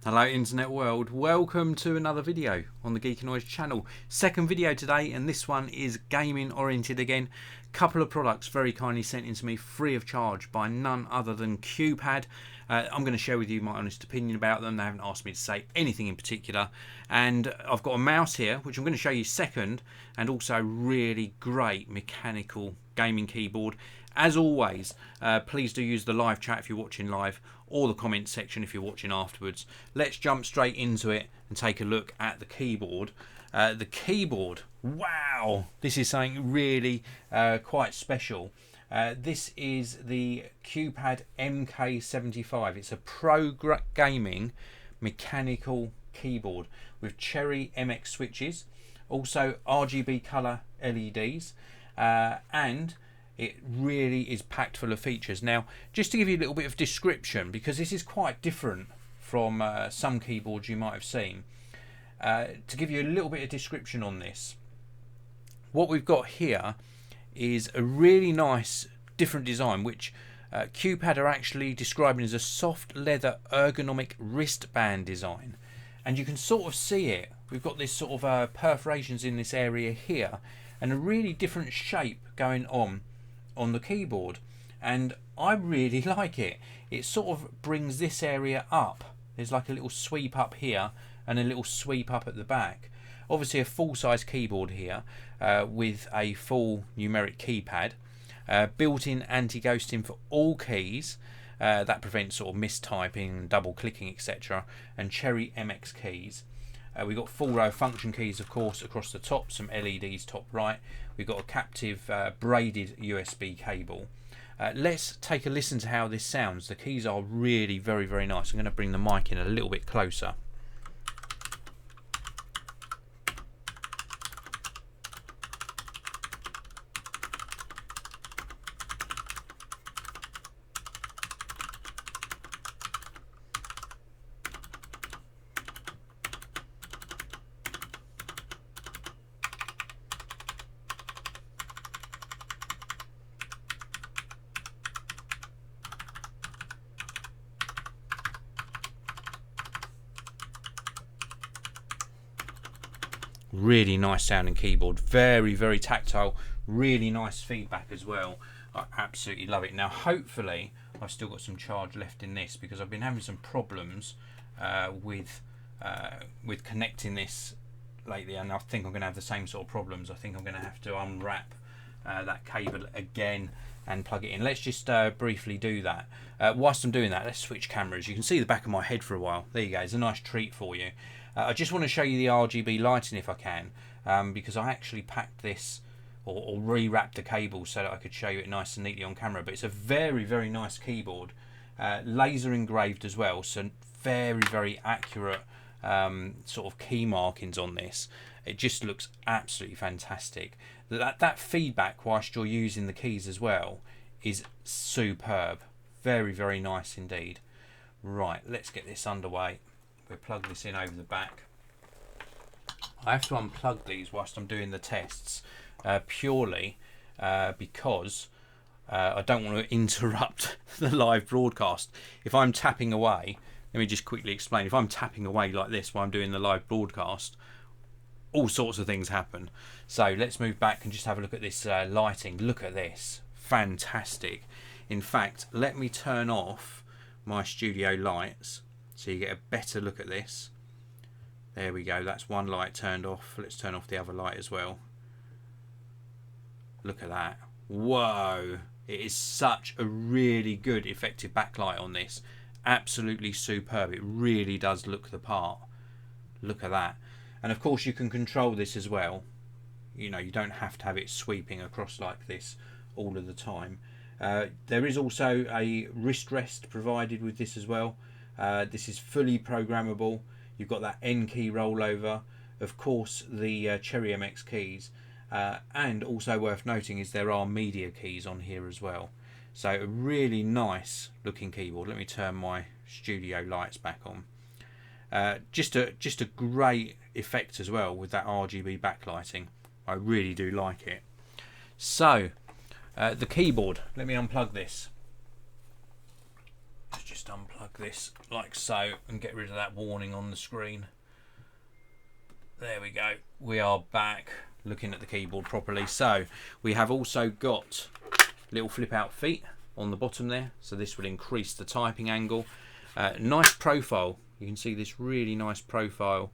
Hello internet world, welcome to another video on the Geek and Noise channel. Second video today, and this one is gaming oriented again. Couple of products very kindly sent in to me free of charge by none other than QPad. I'm going to share with you my honest opinion about them. They haven't asked me to say anything in particular. And I've got a mouse here, which I'm going to show you second, and also really great mechanical gaming keyboard. As always, please do use the live chat if you're watching live, or the comment section if you're watching afterwards. Let's jump straight into it and take a look at the keyboard. The keyboard, wow, this is something really quite special. This is the QPad MK75. It's a pro gaming mechanical keyboard with Cherry MX switches, also RGB colour LEDs, and it really is packed full of features. Now, just to give you a little bit of description, because this is quite different from some keyboards you might have seen, to give you a little bit of description on this, what we've got here is a really nice different design, which QPad are actually describing as a soft leather ergonomic wristband design. And you can sort of see it. We've got this sort of perforations in this area here, and a really different shape going on the keyboard, and I really like it. It sort of brings this area up. There's like a little sweep up here and a little sweep up at the back. Obviously a full-size keyboard here with a full numeric keypad, built-in anti-ghosting for all keys, that prevents sort of mistyping, double clicking, etc., and Cherry MX keys. We've got full row function keys, of course, across the top, some LEDs top right. We've got a captive braided USB cable. Let's take a listen to how this sounds. The keys are really very, very nice. I'm going to bring the mic in a little bit closer. Really nice sounding keyboard, very, very tactile, really nice feedback as well. I absolutely love it. Now hopefully I've still got some charge left in this, because I've been having some problems with connecting this lately, and I think I'm going to have the same sort of problems. I think I'm going to have to unwrap that cable again and plug it in. Let's just briefly do that. Whilst I'm doing that, let's switch cameras. You can see the back of my head for a while. There you go, it's a nice treat for you. I just want to show you the RGB lighting if I can, because I actually packed this or rewrapped the cable so that I could show you it nice and neatly on camera. But it's a very, very nice keyboard, laser engraved as well, so very, very accurate sort of key markings on this. It just looks absolutely fantastic. That feedback whilst you're using the keys as well is superb. Very, very nice indeed. Right, let's get this underway. We'll plug this in over the back. I have to unplug these whilst I'm doing the tests, purely because I don't want to interrupt the live broadcast. If I'm tapping away, let me just quickly explain. If I'm tapping away like this while I'm doing the live broadcast, all sorts of things happen. So let's move back and just have a look at this lighting. Look at this, fantastic. In fact, let me turn off my studio lights so you get a better look at this. There we go, that's one light turned off. Let's turn off the other light as well. Look at that. Whoa, it is such a really good effective backlight on this. Absolutely superb. It really does look the part. Look at that. And of course you can control this as well. You know, you don't have to have it sweeping across like this all of the time. There is also a wrist rest provided with this as well. This is fully programmable. You've got that N key rollover, of course the Cherry MX keys, and also worth noting is there are media keys on here as well. So a really nice looking keyboard. Let me turn my studio lights back on. Just a great effect as well with that RGB backlighting. I really do like it. So the keyboard, let me unplug this. Let's just just unplug this like so and get rid of that warning on the screen. There we go. We are back looking at the keyboard properly. So we have also got little flip out feet on the bottom there, so this will increase the typing angle. Nice profile. You can see this really nice profile.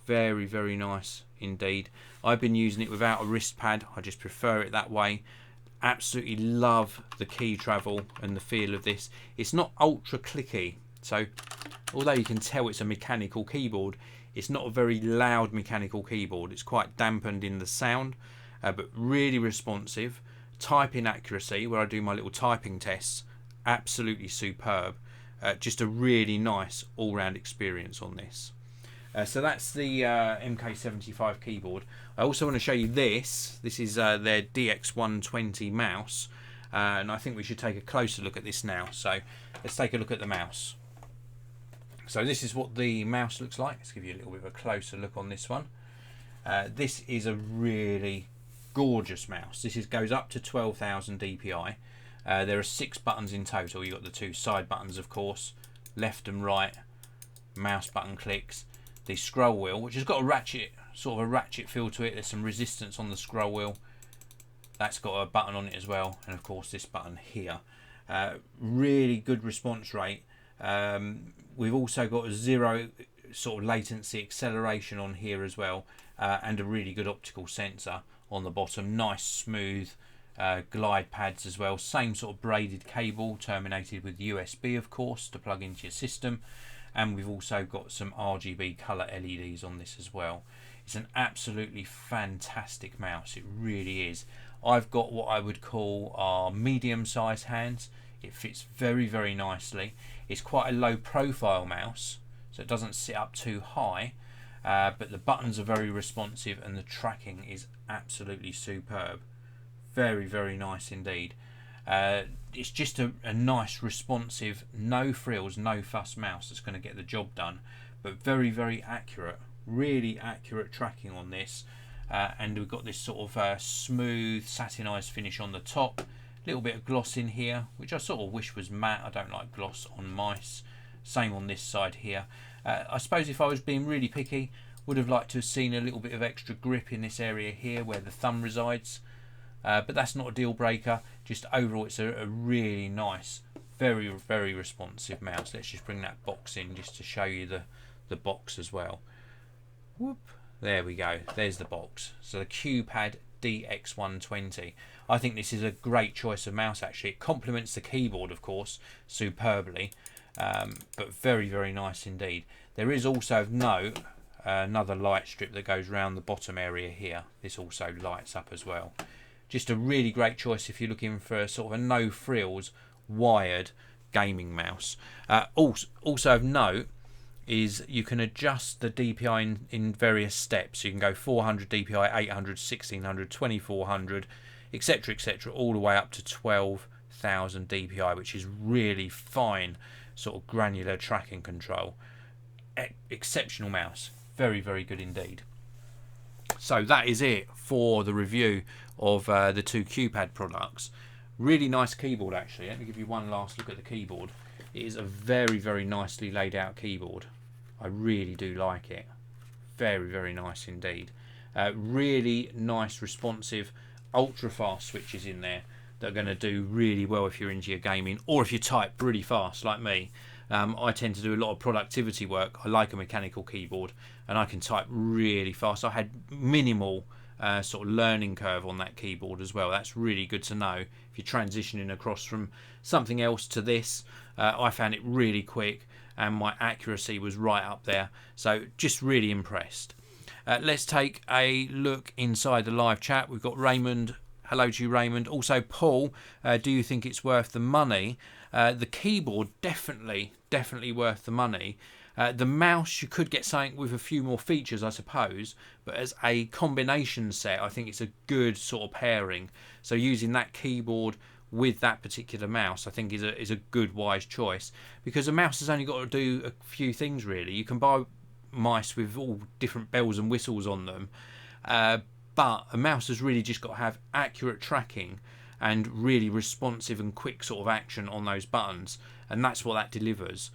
Very, very nice indeed. I've been using it without a wrist pad. I just prefer it that way. Absolutely love the key travel and the feel of this. It's not ultra clicky, so although you can tell it's a mechanical keyboard, it's not a very loud mechanical keyboard. It's quite dampened in the sound, but really responsive. Typing accuracy, where I do my little typing tests, absolutely superb. Just a really nice all-round experience on this. So that's the MK75 keyboard. I also want to show you this. This is their DX120 mouse, and I think we should take a closer look at this now. So let's take a look at the mouse. So this is what the mouse looks like. Let's give you a little bit of a closer look on this one. This is a really gorgeous mouse. This goes up to 12,000 DPI. There are 6 buttons in total. You've got the 2 side buttons, of course, left and right, mouse button clicks, the scroll wheel, which has got a ratchet, sort of a ratchet feel to it. There's some resistance on the scroll wheel. That's got a button on it as well, and of course this button here. Really good response rate. We've also got a 0 sort of latency acceleration on here as well, and a really good optical sensor on the bottom. Nice smooth glide pads as well. Same sort of braided cable terminated with USB, of course, to plug into your system. And we've also got some RGB colour LEDs on this as well. It's an absolutely fantastic mouse. It really is. I've got what I would call our medium-sized hands. It fits very, very nicely. It's quite a low profile mouse, so it doesn't sit up too high, but the buttons are very responsive and the tracking is absolutely superb. Very, very nice indeed. It's just a nice, responsive, no frills, no fuss mouse that's going to get the job done, but very, very accurate. Really accurate tracking on this. And we've got this sort of smooth, satinized finish on the top. Little bit of gloss in here, which I sort of wish was matte. I don't like gloss on mice. Same on this side here. I suppose if I was being really picky, would have liked to have seen a little bit of extra grip in this area here where the thumb resides. But that's not a deal breaker. Just overall, it's a really nice, very, very responsive mouse. Let's just bring that box in just to show you the box as well. Whoop. There we go. There's the box. So the QPad DX120. I think this is a great choice of mouse actually. It complements the keyboard, of course, superbly, but very, very nice indeed. There is also of note another light strip that goes around the bottom area here. This also lights up as well. Just a really great choice if you're looking for a sort of a no frills wired gaming mouse. Also of note is you can adjust the DPI in various steps. You can go 400 DPI, 800, 1600, 2400, etc, etc, all the way up to 12,000 DPI, which is really fine sort of granular tracking control. Exceptional mouse. Very, very good indeed. So that is it for the review of the 2 QPad products. Really nice keyboard actually. Let me give you one last look at the keyboard. It is a very, very nicely laid out keyboard. I really do like it. Very, very nice indeed. Really nice, responsive, ultra fast switches in there that are going to do really well if you're into your gaming, or if you type really fast like me. I tend to do a lot of productivity work. I like a mechanical keyboard and I can type really fast. I had minimal sort of learning curve on that keyboard as well. That's really good to know if you're transitioning across from something else to this. I found it really quick and my accuracy was right up there, so just really impressed. Let's take a look inside the live chat. We've got Raymond. Hello to you, Raymond. Also Paul, do you think it's worth the money? The keyboard definitely worth the money. The mouse, you could get something with a few more features, I suppose, but as a combination set, I think it's a good sort of pairing. So using that keyboard with that particular mouse, I think is a good, wise choice, because a mouse has only got to do a few things really. You can buy mice with all different bells and whistles on them, but a mouse has really just got to have accurate tracking, and really responsive and quick sort of action on those buttons, and that's what that delivers.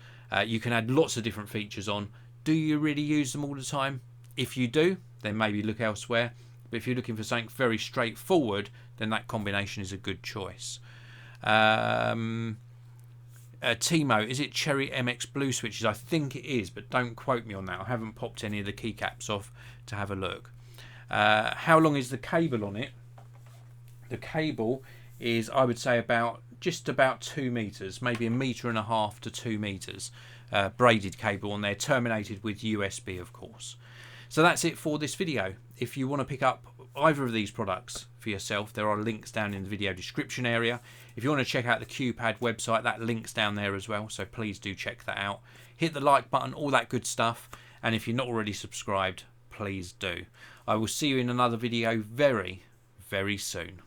You can add lots of different features on. Do you really use them all the time? If you do, then maybe look elsewhere. But if you're looking for something very straightforward, then that combination is a good choice. Timo, is it Cherry MX Blue switches? I think it is, but don't quote me on that. I haven't popped any of the keycaps off to have a look. How long is the cable on it? The cable is, I would say, just about 2 meters, maybe 1.5 meters to 2 meters. Braided cable on there, terminated with USB, of course. So that's it for this video. If you want to pick up either of these products for yourself, there are links down in the video description area. If you want to check out the QPad website, that link's down there as well, so please do check that out. Hit the like button, all that good stuff, and if you're not already subscribed, please do. I will see you in another video very, very soon.